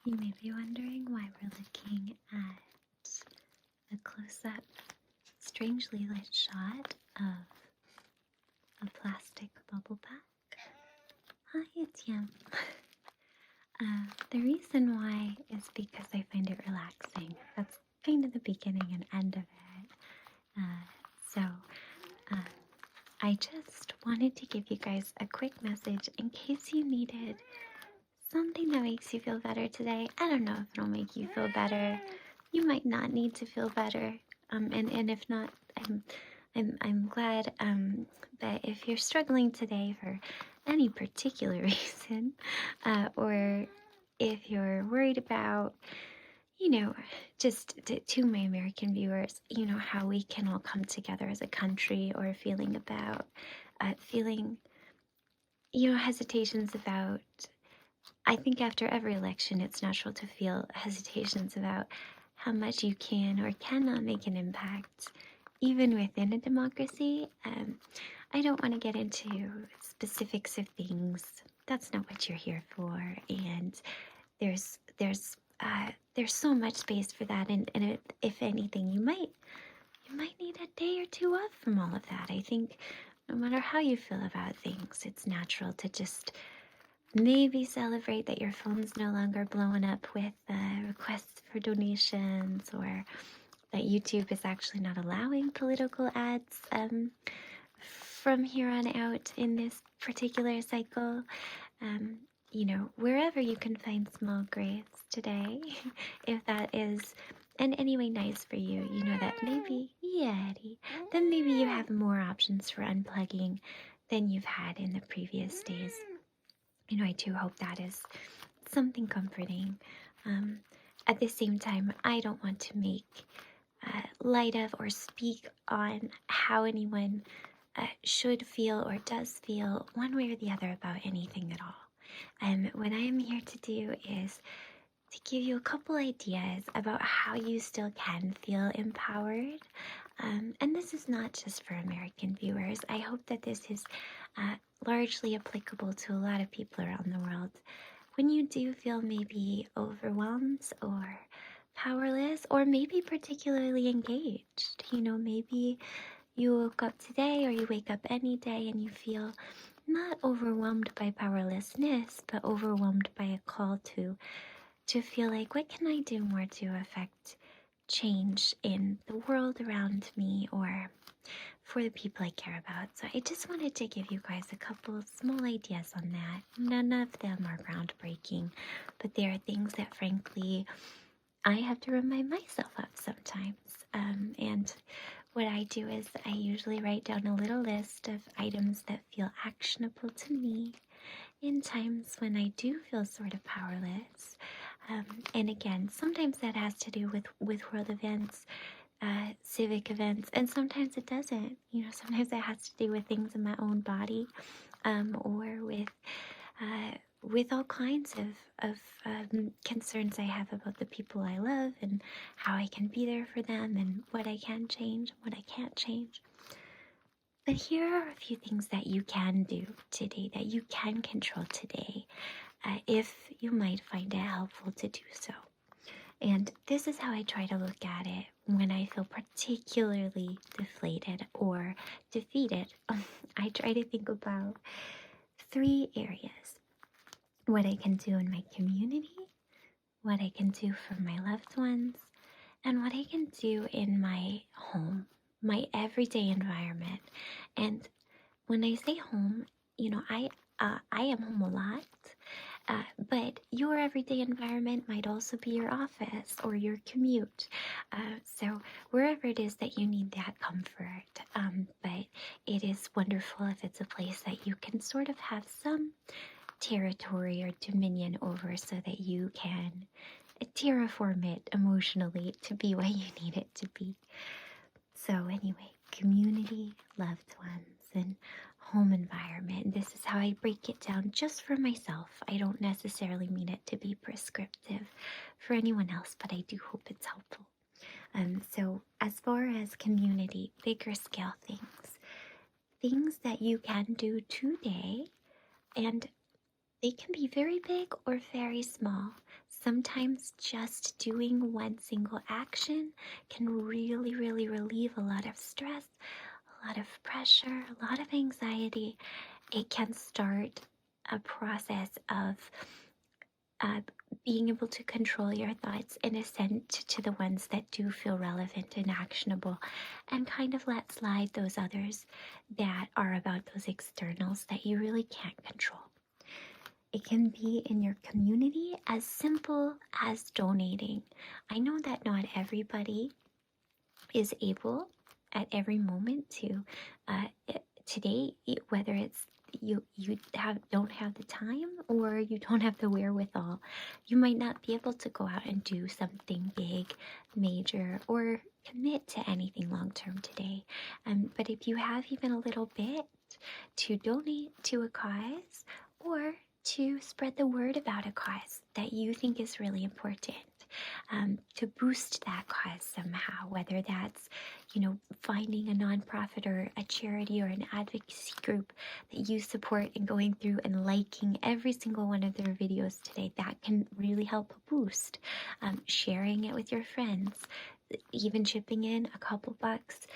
You may be wondering why we're looking at a close-up, strangely lit shot of a plastic bubble pack. Hi, it's Yum. The reason why is because I find it relaxing. That's kind of the beginning and end of it. So I just wanted to give you guys a quick message in case you needed something that makes you feel better today. I don't know if it'll make you feel better. You might not need to feel better. And if not, I'm glad that if you're struggling today for any particular reason, or if you're worried about, just to my American viewers, how we can all come together as a country, or feeling, hesitations about. I think after every election, it's natural to feel hesitations about how much you can or cannot make an impact, even within a democracy. I don't want to get into specifics of things. That's not what you're here for. And there's so much space for that. And if anything, you might need a day or two off from all of that. I think no matter how you feel about things, it's natural to just maybe celebrate that your phone's no longer blowing up with requests for donations, or that YouTube is actually not allowing political ads from here on out in this particular cycle. Wherever you can find small grace today, if that is in any way nice for you, that maybe, then maybe you have more options for unplugging than you've had in the previous days. I do hope that is something comforting. At the same time, I don't want to make light of or speak on how anyone should feel or does feel one way or the other about anything at all. What I am here to do is to give you a couple ideas about how you still can feel empowered. And this is not just for American viewers. I hope that this is largely applicable to a lot of people around the world. When you do feel maybe overwhelmed or powerless, or maybe particularly engaged, maybe you woke up today, or you wake up any day, and you feel not overwhelmed by powerlessness, but overwhelmed by a call to feel like, what can I do more to affect change in the world around me, or for the people I care about. So I just wanted to give you guys a couple small ideas on that. None of them are groundbreaking, but there are things that, frankly, I have to remind myself of sometimes. And what I do is I usually write down a little list of items that feel actionable to me in times when I do feel sort of powerless. And again, sometimes that has to do with world events, civic events, and sometimes it doesn't. Sometimes it has to do with things in my own body, or with all kinds of concerns I have about the people I love, and how I can be there for them, and what I can change and what I can't change. But here are a few things that you can do today, that you can control today, if you might find it helpful to do so. And this is how I try to look at it when I feel particularly deflated or defeated. I try to think about 3 areas: what I can do in my community, what I can do for my loved ones, and what I can do in my home, my everyday environment. And when I say home, I am home a lot. But your everyday environment might also be your office or your commute. So wherever it is that you need that comfort. But it is wonderful if it's a place that you can sort of have some territory or dominion over, so that you can terraform it emotionally to be what you need it to be. So anyway, community, loved ones, and home environment. This is how I break it down just for myself. I don't necessarily mean it to be prescriptive for anyone else, but I do hope it's helpful. So as far as community, bigger scale things that you can do today, and They can be very big or very small. Sometimes just doing one single action can really, really relieve a lot of stress, a lot of pressure, a lot of anxiety. It can start a process of uh, being able to control your thoughts and assent to the ones that do feel relevant and actionable, and kind of let slide those others that are about those externals that you really can't control. It can be in your community as simple as donating. I know that not everybody is able at every moment to today, whether it's you don't have the time or you don't have the wherewithal, you might not be able to go out and do something big, major, or commit to anything long term today. But if you have even a little bit to donate to a cause, or to spread the word about a cause that you think is really important, to boost that cause somehow, whether that's, finding a nonprofit or a charity or an advocacy group that you support and going through and liking every single one of their videos today, that can really help boost. Sharing it with your friends, even chipping in a couple bucks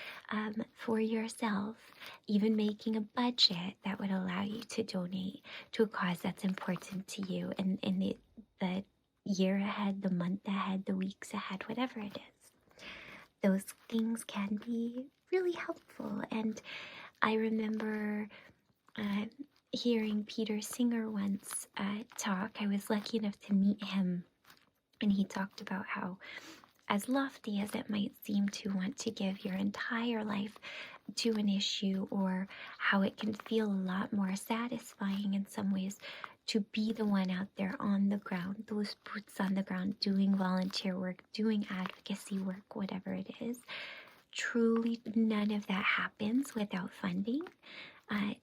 for yourself, even making a budget that would allow you to donate to a cause that's important to you in the year ahead, the month ahead, the weeks ahead, whatever it is. Those things can be really helpful. And I remember hearing Peter Singer once talk. I was lucky enough to meet him, and he talked about how, as lofty as it might seem to want to give your entire life to an issue, or how it can feel a lot more satisfying in some ways to be the one out there on the ground, those boots on the ground, doing volunteer work, doing advocacy work, whatever it is. Truly, none of that happens without funding.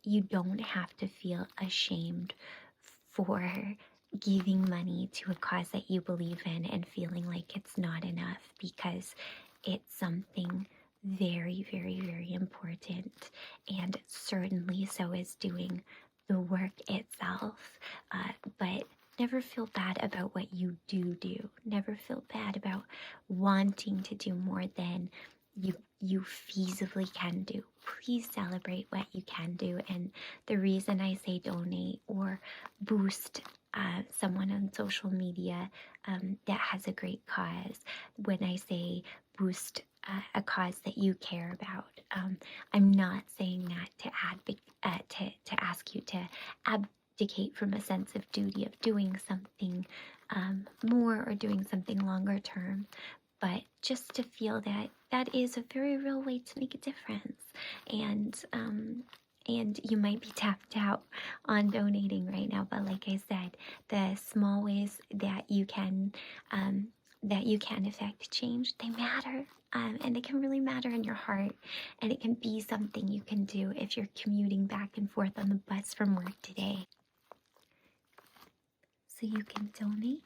You don't have to feel ashamed for giving money to a cause that you believe in and feeling like it's not enough, because it's something very, very, very important. And certainly so is doing the work itself. But never feel bad about what you do. Never feel bad about wanting to do more than you feasibly can do. Please celebrate what you can do. And the reason I say donate or boost someone on social media that has a great cause, when I say boost a cause that you care about, I'm not saying that to ask you to abdicate from a sense of duty of doing something more or doing something longer term, but just to feel that that is a very real way to make a difference. And you might be tapped out on donating right now, but like I said, the small ways that you can affect change, they matter. And it can really matter in your heart, and it can be something you can do if you're commuting back and forth on the bus from work today. So you can donate.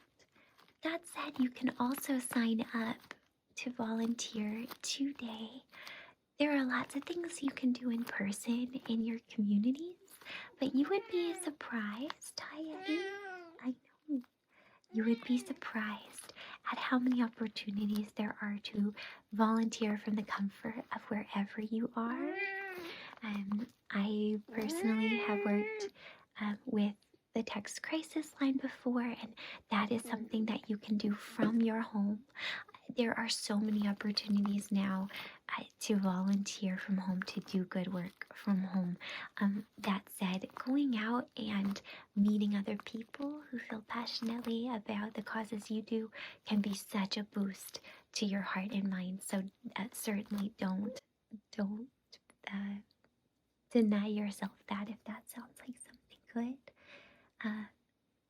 That said, you can also sign up to volunteer today. There are lots of things you can do in person in your communities, but you would be surprised, Hayati. I know. You would be surprised at how many opportunities there are to volunteer from the comfort of wherever you are. I personally have worked with the text crisis line before, and that is something that you can do from your home. There are so many opportunities now to volunteer from home, to do good work from home. That said, going out and meeting other people who feel passionately about the causes you do can be such a boost to your heart and mind. So certainly don't deny yourself that, if that sounds like something good.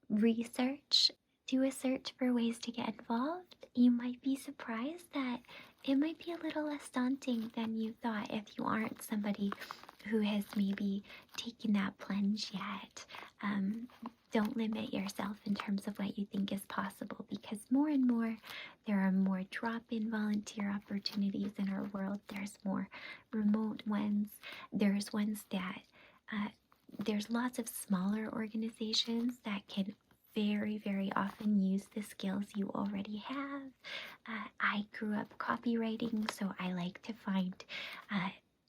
Research, do a search for ways to get involved. You might be surprised that it might be a little less daunting than you thought if you aren't somebody who has maybe taken that plunge yet. Don't limit yourself in terms of what you think is possible, because more and more there are more drop-in volunteer opportunities in our world. There's more remote ones. There's ones that there's lots of smaller organizations that can very, very often use the skills you already have. I grew up copywriting, so I like to find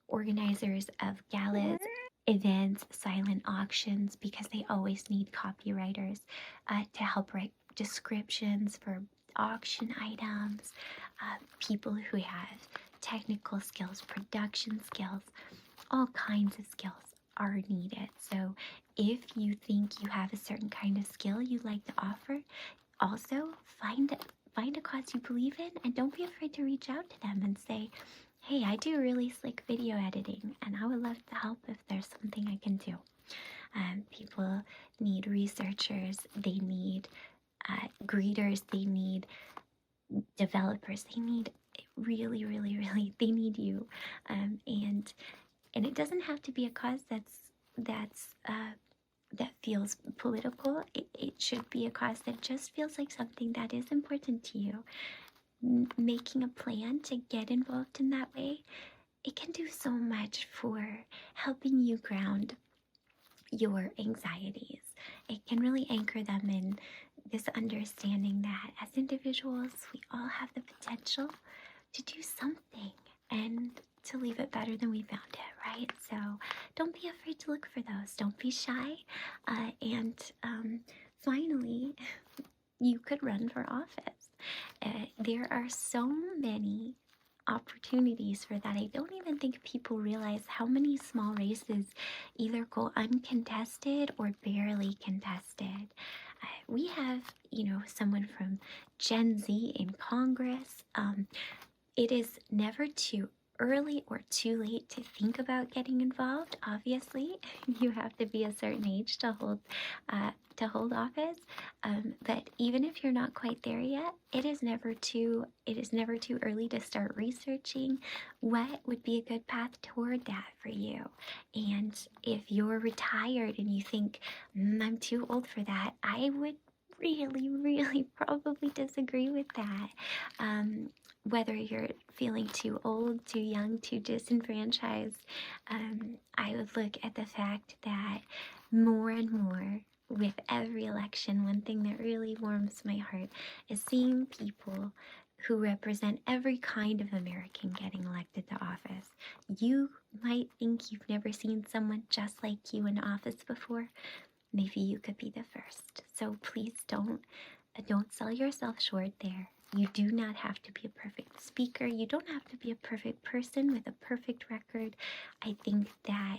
organizers of galas, events, silent auctions, because they always need copywriters to help write descriptions for auction items, people who have technical skills, production skills, all kinds of skills are needed. So if you think you have a certain kind of skill you'd like to offer, also find a cause you believe in, and don't be afraid to reach out to them and say, hey, I do really slick video editing and I would love to help if there's something I can do. People need researchers, they need greeters, they need developers, they need really, really, really, they need you. And it doesn't have to be a cause that feels political. It should be a cause that just feels like something that is important to you. Making a plan to get involved in that way, it can do so much for helping you ground your anxieties. It can really anchor them in this understanding that as individuals, we all have the potential to do something and to leave it better than we found it, right? So don't be afraid to look for those. Don't be shy. And finally, you could run for office. There are so many opportunities for that. I don't even think people realize how many small races either go uncontested or barely contested. We have, someone from Gen Z in Congress. It is never too early or too late to think about getting involved. Obviously, you have to be a certain age to hold office. But even if you're not quite there yet, it is never too early to start researching what would be a good path toward that for you. And if you're retired and you think, I'm too old for that, I would really, really probably disagree with that. Whether you're feeling too old, too young, too disenfranchised, I would look at the fact that more and more with every election, one thing that really warms my heart is seeing people who represent every kind of American getting elected to office. You might think you've never seen someone just like you in office before. Maybe you could be the first. So please don't sell yourself short there. You do not have to be a perfect speaker. You don't have to be a perfect person with a perfect record. I think that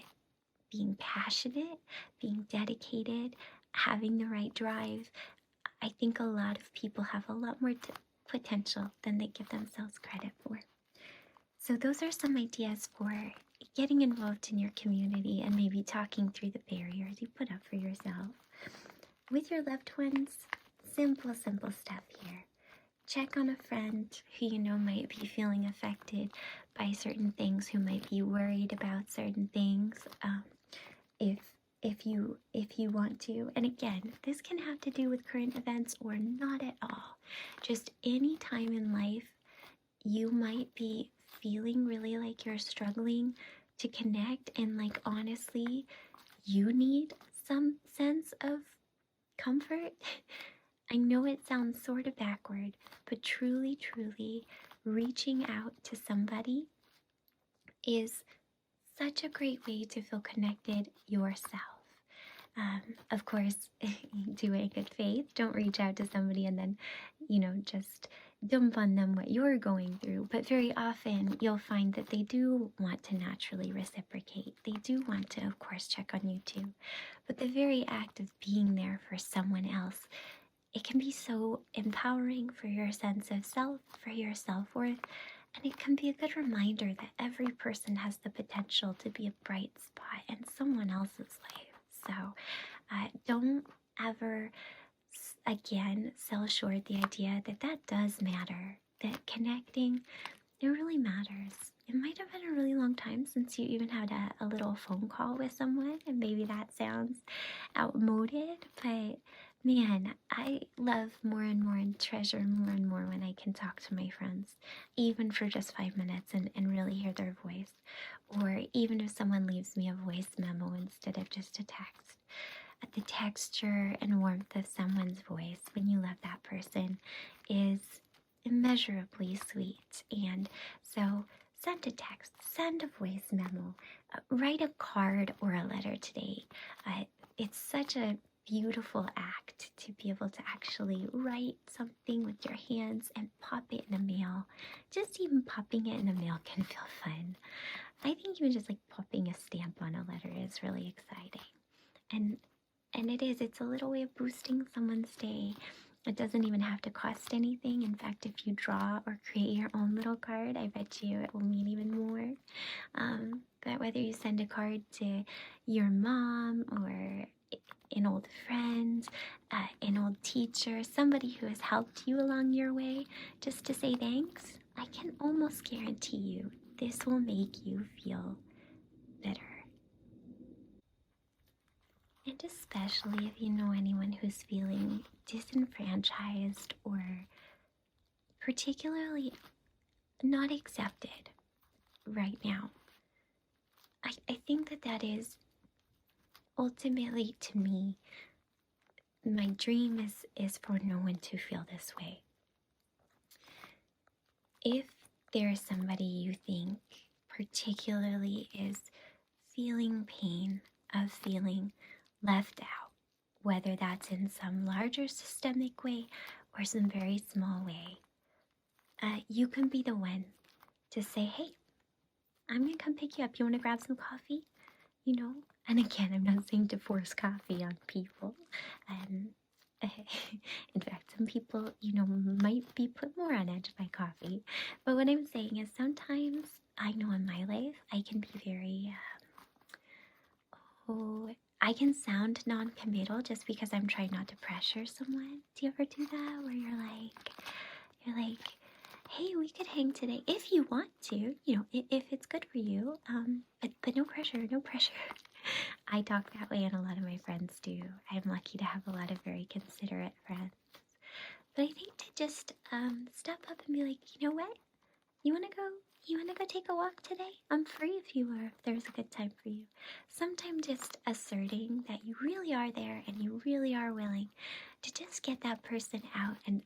being passionate, being dedicated, having the right drive, I think a lot of people have a lot more potential than they give themselves credit for. So those are some ideas for getting involved in your community and maybe talking through the barriers you put up for yourself. With your loved ones, simple stuff here. Check on a friend who you know might be feeling affected by certain things, who might be worried about certain things. If you want to, and again, this can have to do with current events or not at all. Just any time in life, you might be feeling really like you're struggling to connect, and like honestly, you need some sense of comfort. I know it sounds sort of backward, but truly, reaching out to somebody is such a great way to feel connected yourself. Of course, do it in good faith. Don't reach out to somebody and then, just dump on them what you're going through. But very often you'll find that they do want to naturally reciprocate. They do want to, of course, check on you too. But the very act of being there for someone else, it can be so empowering for your sense of self, for your self-worth, and it can be a good reminder that every person has the potential to be a bright spot in someone else's life. So don't ever, again, sell short the idea that does matter, that connecting, it really matters. It might have been a really long time since you even had a little phone call with someone, and maybe that sounds outmoded, but Man, I love more and more and treasure more and more when I can talk to my friends, even for just 5 minutes and really hear their voice. Or even if someone leaves me a voice memo instead of just a text. The texture and warmth of someone's voice when you love that person is immeasurably sweet. And so send a text, send a voice memo, write a card or a letter today. It's such a beautiful act to be able to actually write something with your hands and pop it in the mail. Just even popping it in the mail can feel fun. I think even just like popping a stamp on a letter is really exciting. And it's a little way of boosting someone's day. It doesn't even have to cost anything. In fact, if you draw or create your own little card, I bet you it will mean even more. But whether you send a card to your mom or an old friend, an old teacher, somebody who has helped you along your way, just to say thanks, I can almost guarantee you this will make you feel better. And especially if you know anyone who's feeling disenfranchised or particularly not accepted right now. I think that is ultimately, to me, my dream is for no one to feel this way. If there is somebody you think particularly is feeling pain of feeling left out, whether that's in some larger systemic way or some very small way, you can be the one to say, hey, I'm going to come pick you up. You want to grab some coffee? You know? And again, I'm not saying to force coffee on people. In fact, some people, might be put more on edge by coffee. But what I'm saying is sometimes I know in my life I can be very, I can sound non-committal just because I'm trying not to pressure someone. Do you ever do that where you're like, hey, we could hang today if you want to, if it's good for you. But no pressure, no pressure. I talk that way, and a lot of my friends do. I'm lucky to have a lot of very considerate friends. But I think to just step up and be like, you know what? You wanna go take a walk today? I'm free if there's a good time for you. Sometimes just asserting that you really are there and you really are willing to just get that person out and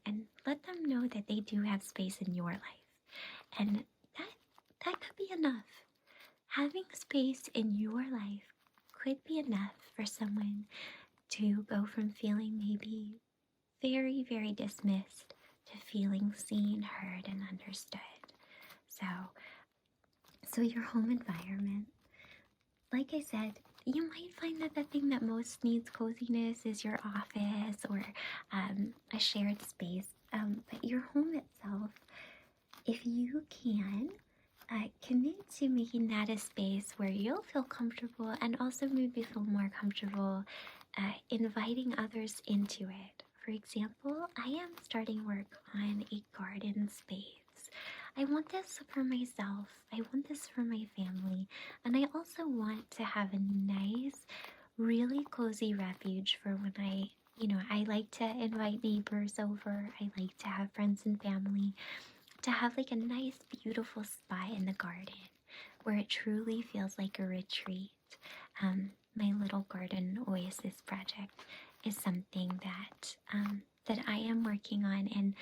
let them know that they do have space in your life. And that could be enough. Having space in your life could be enough for someone to go from feeling maybe very, very dismissed to feeling seen, heard, and understood. So your home environment, like I said, you might find that the thing that most needs coziness is your office or a shared space. But your home itself, if you can, commit to making that a space where you'll feel comfortable and also maybe feel more comfortable inviting others into it. For example, I am starting work on a garden space. I want this for myself. I want this for my family. And I also want to have a nice, really cozy refuge for when I like to invite neighbors over. I like to have friends and family. To have like a nice, beautiful spot in the garden where it truly feels like a retreat. My little garden oasis project is something that I am working on, and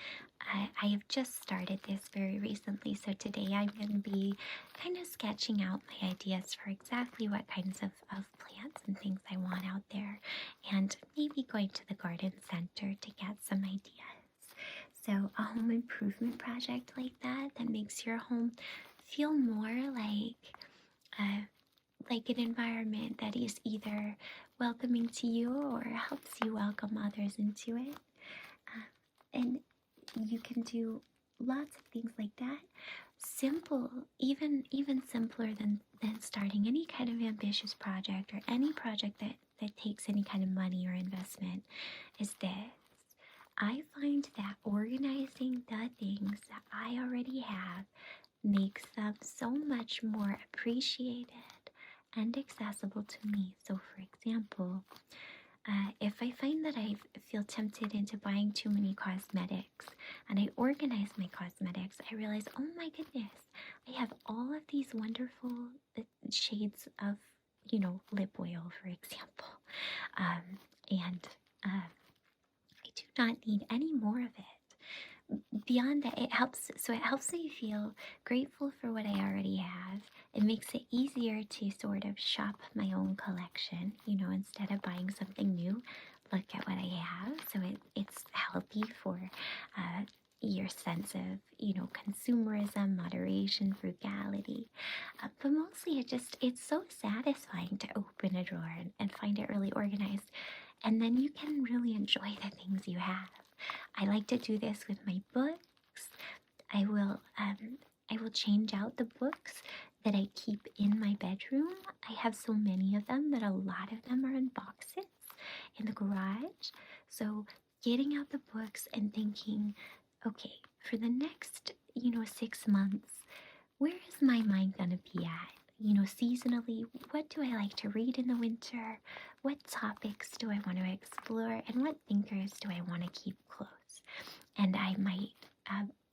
I have just started this very recently. So today I'm going to be kind of sketching out my ideas for exactly what kinds of plants and things I want out there, and maybe going to the garden center to get some ideas. So a home improvement project like that makes your home feel more like an environment that is either welcoming to you or helps you welcome others into it. And you can do lots of things like that. Simple, even simpler than starting any kind of ambitious project or any project that takes any kind of money or investment is this. I find that organizing the things that I already have makes them so much more appreciated and accessible to me. So for example, if I find that I feel tempted into buying too many cosmetics and I organize my cosmetics, I realize, oh my goodness, I have all of these wonderful shades of, lip oil, for example. And I do not need any more of it. Beyond that, it helps me feel grateful for what I already have. It makes it easier to sort of shop my own collection, instead of buying something new, look at what I have. So it's healthy for your sense of, consumerism, moderation, frugality. But mostly it's so satisfying to open a drawer and find it really organized. And then you can really enjoy the things you have. I like to do this with my books. I will change out the books that I keep in my bedroom. I have so many of them that a lot of them are in boxes in the garage. So getting out the books and thinking, okay, for the next, 6 months, where is my mind gonna be at? Seasonally, what do I like to read in the winter? What topics do I want to explore? And what thinkers do I want to keep close? And I might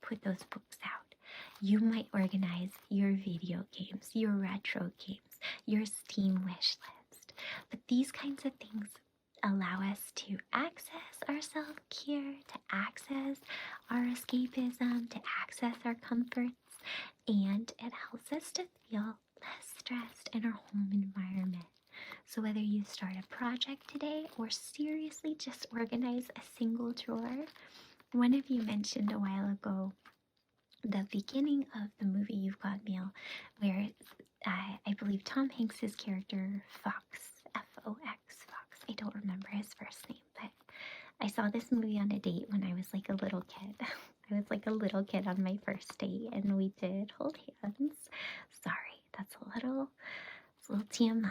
put those books out. You might organize your video games, your retro games, your Steam wish list. But these kinds of things allow us to access our self-care, to access our escapism, to access our comforts, and it helps us to feel less stressed in our home environment. So whether you start a project today or seriously just organize a single drawer, one of you mentioned a while ago the beginning of the movie You've Got Mail, where I believe Tom Hanks's character Fox, Fox, Fox, I don't remember his first name, but I saw this movie on a date when I was like a little kid. I was like a little kid on my first date, and we did hold hands. Sorry, that's a little TMI.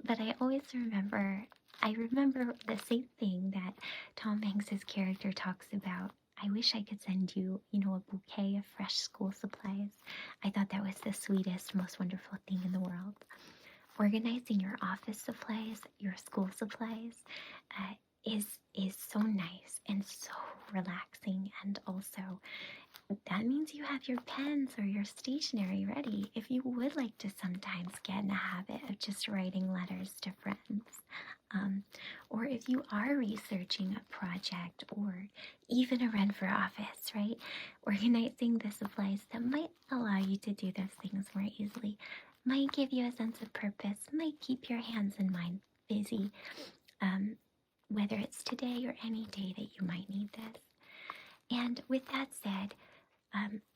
But I always remember, the same thing that Tom Hanks's character talks about. I wish I could send you, a bouquet of fresh school supplies. I thought that was the sweetest, most wonderful thing in the world. Organizing your office supplies, your school supplies, is so nice and so relaxing, and also that means you have your pens or your stationery ready if you would like to sometimes get in a habit of just writing letters to friends. Or if you are researching a project or even a run for office, right? Organizing the supplies that might allow you to do those things more easily, might give you a sense of purpose, might keep your hands and mind busy, whether it's today or any day that you might need this. And with that said,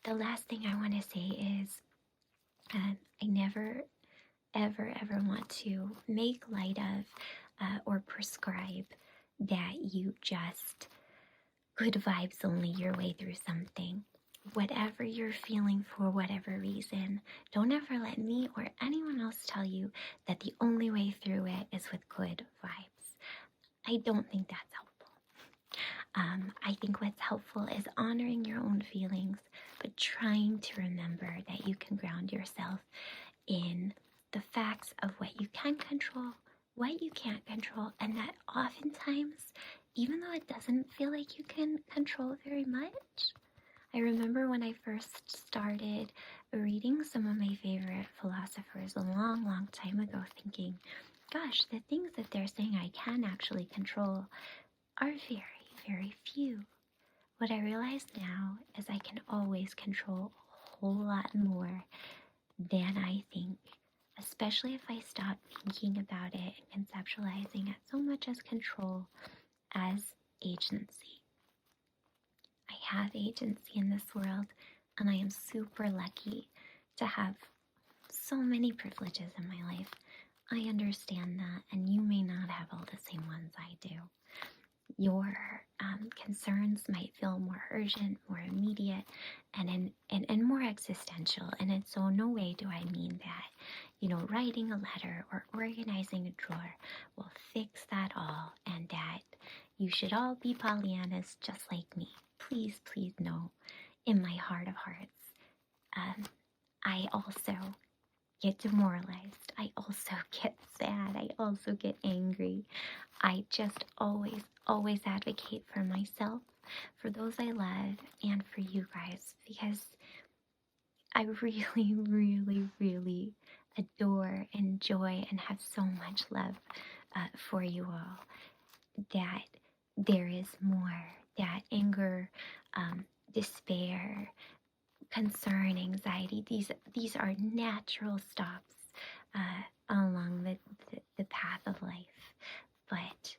the last thing I want to say is I never, ever, ever want to make light of or prescribe that you just good vibes only your way through something. Whatever you're feeling for whatever reason, don't ever let me or anyone else tell you that the only way through it is with good vibes. I don't think that's helpful. I think what's helpful is honoring your own feelings, but trying to remember that you can ground yourself in the facts of what you can control, what you can't control, and that oftentimes, even though it doesn't feel like you can control very much, I remember when I first started reading some of my favorite philosophers a long, long time ago, thinking, gosh, the things that they're saying I can actually control are very, very few. What I realize now is I can always control a whole lot more than I think, especially if I stop thinking about it and conceptualizing it so much as control as agency. I have agency in this world, and I am super lucky to have so many privileges in my life. I understand that, and you may not have all the same ones I do. Your concerns might feel more urgent, more immediate, and more existential. And so no way do I mean that, writing a letter or organizing a drawer will fix that all, and that you should all be Pollyannas just like me. Please, please no. In my heart of hearts, I also get demoralized. I also get sad. I also get angry. I just always advocate for myself, for those I love, and for you guys, because I really, really adore, enjoy, and have so much love for you all, that there is more, that anger, despair, concern, anxiety, these are natural stops along the path of life, but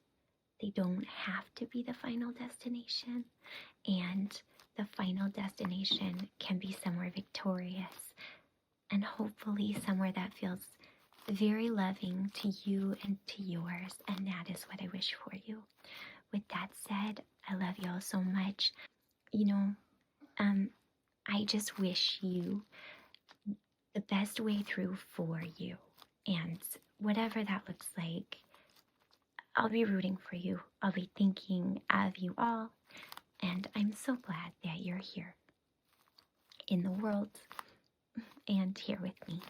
they don't have to be the final destination, and the final destination can be somewhere victorious, and hopefully somewhere that feels very loving to you and to yours, and that is what I wish for you. With that said, I love you all so much. You know, I just wish you the best way through for you, and whatever that looks like, I'll be rooting for you. I'll be thinking of you all, and I'm so glad that you're here in the world and here with me.